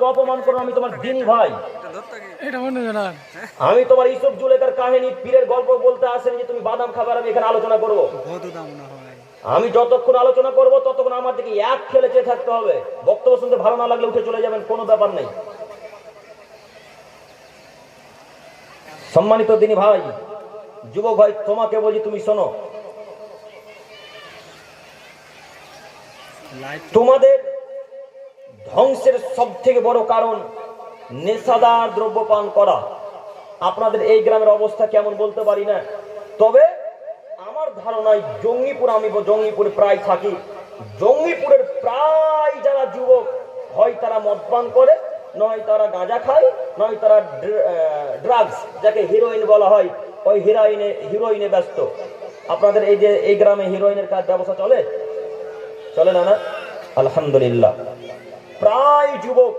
আমাকে অপমান করো, আমি তোমার দিনী ভাই। আমি তোমার ইউসুফ জুলেখার কাহিনী পীরের গল্প বলতে আসেনি যে তুমি বাদাম খাবার আমি এখানে আলোচনা করব। আমি যতক্ষণ আলোচনা করব ততক্ষণ আমার দিকে এক খেলে চেয়ে থাকতে হবে। বক্তব্য শুনতে ভালো না লাগলে উঠে চলে যাবেন, কোনো ব্যাপার নেই। সম্মানিত দিনী ভাই, যুবক ভাই, তোমাকে বলি তুমি শোনো, তোমাদের ধ্বংসের সব থেকে বড় কারণ নেশাদার দ্রব্য পান করা। আপনাদের এই গ্রামের অবস্থা কেমন বলতে পারি না, তবে আমার ধারণায় জঙ্গিপুর, আমি জঙ্গিপুরে প্রায় থাকি, জঙ্গিপুরের প্রায় যারা যুবক হয় তারা মদ পান করে, নয় তারা গাঁজা খায়, নয় তারা ড্রাগস যাকে হিরোইন বলা হয় ওই হিরোইনে ব্যস্ত। আপনাদের এই যে এই গ্রামে হিরোইনের কাজ ব্যবস্থা চলে না? আলহামদুলিল্লাহ, প্রায় যুবক